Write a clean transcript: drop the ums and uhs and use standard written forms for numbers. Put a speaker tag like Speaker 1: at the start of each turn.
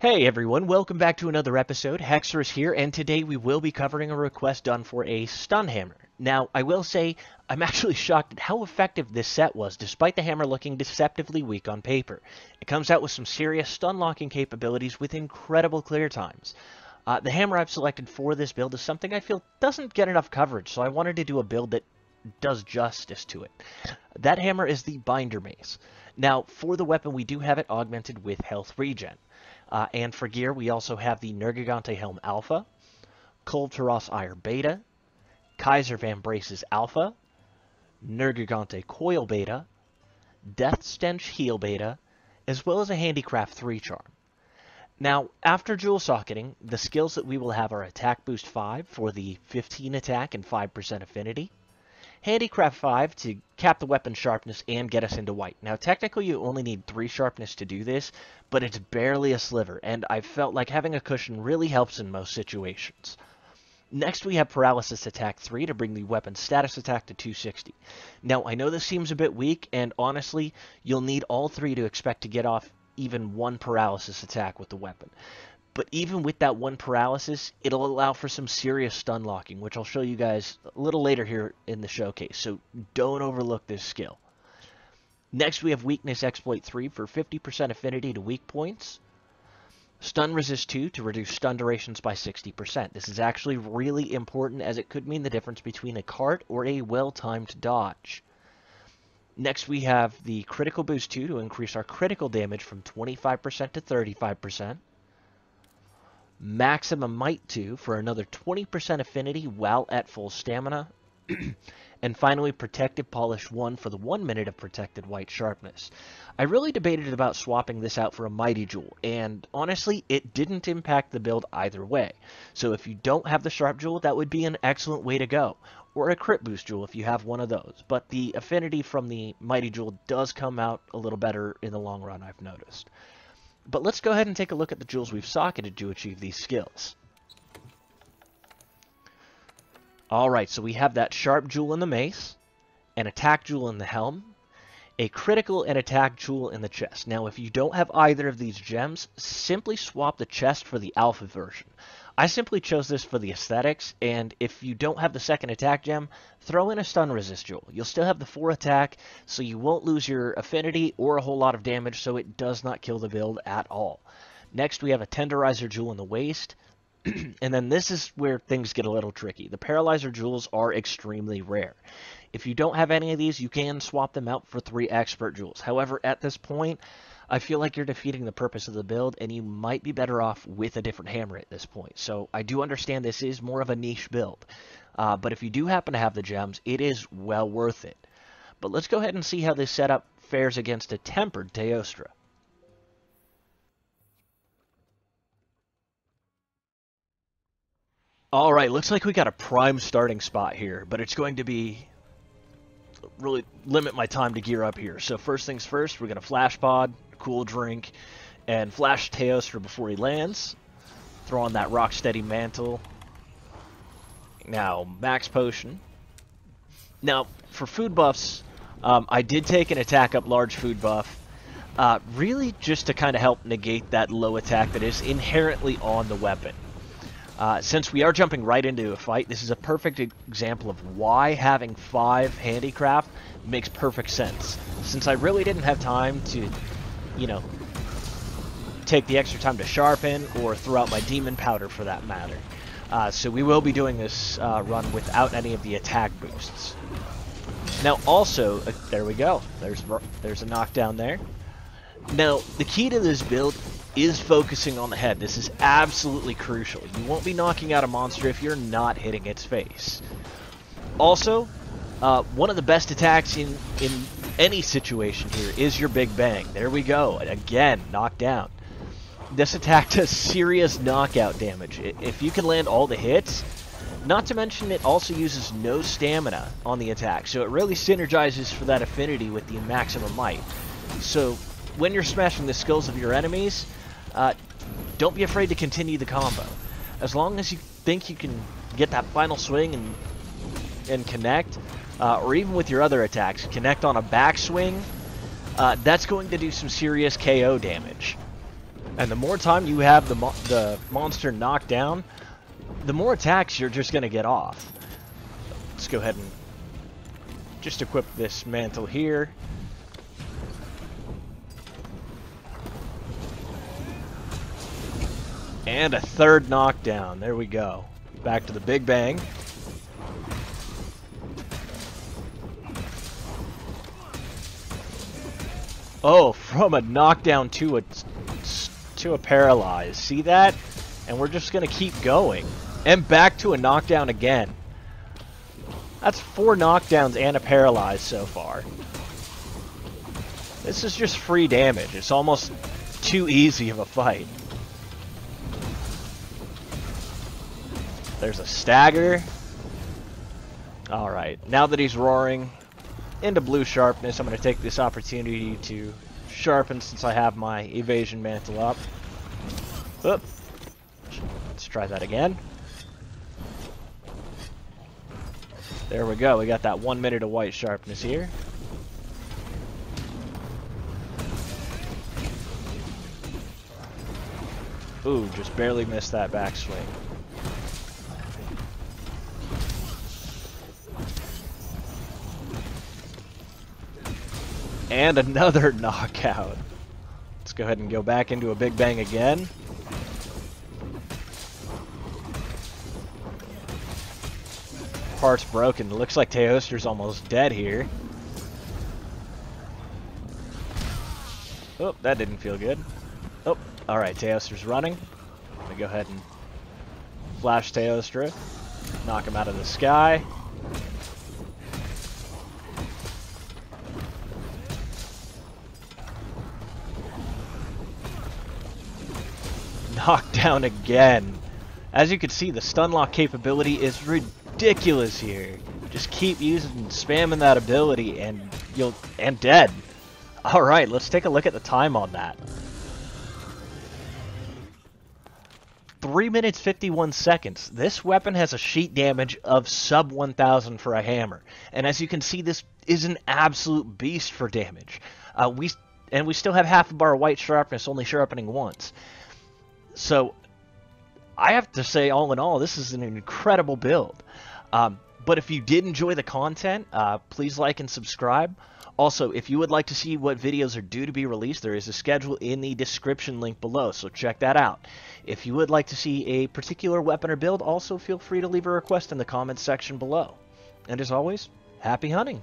Speaker 1: Hey everyone, welcome back to another episode. Hexeris here, and today we will be covering a request done for a stun hammer. Now, I will say, I'm actually shocked at how effective this set was, despite the hammer looking deceptively weak on paper. It comes out with some serious stun locking capabilities with incredible clear times. The hammer I've selected for this build is something I feel doesn't get enough coverage, so I wanted to do a build that does justice to it. That hammer is the Binder Mace. Now, for the weapon, we do have it augmented with health regen. And for gear, we also have the Nergigante Helm Alpha, Kulturos Ire Beta, Kaiser Van Braces Alpha, Nergigante Coil Beta, Death Stench Heal Beta, as well as a Handicraft 3 Charm. Now, after Jewel Socketing, the skills that we will have are Attack Boost 5 for the 15 attack and 5% affinity, Handicraft 5 to cap the weapon sharpness and get us into white. Now, technically, you only need 3 sharpness to do this, but it's barely a sliver, and I felt like having a cushion really helps in most situations. Next, we have Paralysis Attack 3 to bring the weapon's status attack to 260. Now, I know this seems a bit weak, and honestly, you'll need all 3 to expect to get off even 1 paralysis attack with the weapon. But even with that 1 paralysis, it'll allow for some serious stun locking, which I'll show you guys a little later here in the showcase, so don't overlook this skill. Next, we have Weakness Exploit 3 for 50% affinity to weak points. Stun Resist 2 to reduce stun durations by 60%. This is actually really important as it could mean the difference between a cart or a well-timed dodge. Next, we have the Critical Boost 2 to increase our critical damage from 25% to 35%. Maximum Might 2 for another 20% affinity while at full stamina. And finally, Protective Polish 1 for the 1 minute of protected white sharpness. I really debated about swapping this out for a Mighty Jewel, and honestly, it didn't impact the build either way. So if you don't have the Sharp Jewel, that would be an excellent way to go. Or a Crit Boost Jewel if you have one of those. But the affinity from the Mighty Jewel does come out a little better in the long run, I've noticed. But let's go ahead and take a look at the jewels we've socketed to achieve these skills. Alright, so we have that Sharp Jewel in the Mace, an Attack Jewel in the Helm, a Critical and Attack Jewel in the chest. Now, if you don't have either of these gems, simply swap the chest for the Alpha version. I simply chose this for the aesthetics, and if you don't have the second attack gem, throw in a Stun Resist Jewel. You'll still have the 4 attack, so you won't lose your affinity or a whole lot of damage, so it does not kill the build at all. Next, we have a Tenderizer Jewel in the waist, and then this is where things get a little tricky. The Paralyzer Jewels are extremely rare. If you don't have any of these, you can swap them out for 3 Expert Jewels. However, at this point, I feel like you're defeating the purpose of the build, and you might be better off with a different hammer at this point. So I do understand this is more of a niche build, but if you do happen to have the gems, it is well worth it. But let's go ahead and see how this setup fares against a tempered Teostra. Alright, looks like we got a prime starting spot here, but it's going to be really limit my time to gear up here. So first things first, we're going to Flash Pod, Cool Drink, and Flash Teostra before he lands. Throw on that Rocksteady Mantle. Now, Max Potion. Now, for food buffs, I did take an Attack Up Large food buff, really just to kind of help negate that low attack that is inherently on the weapon. Since we are jumping right into a fight, this is a perfect example of why having 5 handicraft makes perfect sense. Since I really didn't have time to, take the extra time to sharpen or throw out my demon powder for that matter. So we will be doing this run without any of the attack boosts. Now also, there we go. There's a knockdown there. Now, the key to this build is focusing on the head. This is absolutely crucial. You won't be knocking out a monster if you're not hitting its face. Also, one of the best attacks in any situation here is your Big Bang. There we go. Again, knocked down. This attack does serious knockout damage. If you can land all the hits, not to mention it also uses no stamina on the attack, so it really synergizes for that affinity with the maximum might. So when you're smashing the skills of your enemies, don't be afraid to continue the combo. As long as you think you can get that final swing and connect, or even with your other attacks, connect on a backswing, that's going to do some serious KO damage. And the more time you have the monster knocked down, the more attacks you're just going to get off. Let's go ahead and just equip this mantle here. And a third knockdown. There we go. Back to the Big Bang. Oh, from a knockdown to a paralyze. See that? And we're just going to keep going. And back to a knockdown again. That's 4 knockdowns and a paralyze so far. This is just free damage. It's almost too easy of a fight. There's a stagger. Alright, now that he's roaring into blue sharpness, I'm going to take this opportunity to sharpen since I have my evasion mantle up. Oop. Let's try that again. There we go, we got that 1 minute of white sharpness here. Ooh, just barely missed that backswing. And another knockout. Let's go ahead and go back into a Big Bang again. Part's broken. It looks like Teoster's almost dead here. Oh, that didn't feel good. Oh, alright, Teoster's running. Let me go ahead and flash Teostra. Knock him out of the sky. Knocked down again. As you can see, the stun lock capability is ridiculous here. Just keep using, spamming that ability, and dead. All right, let's take a look at the time on that. 3 minutes 51 seconds. This weapon has a sheet damage of sub 1,000 for a hammer, and as you can see, this is an absolute beast for damage. We still have half a bar of white sharpness, only sharpening once. So, I have to say, all in all, this is an incredible build. But if you did enjoy the content, please like and subscribe. Also, if you would like to see what videos are due to be released, there is a schedule in the description link below, so check that out. If you would like to see a particular weapon or build, also feel free to leave a request in the comments section below. And as always, happy hunting!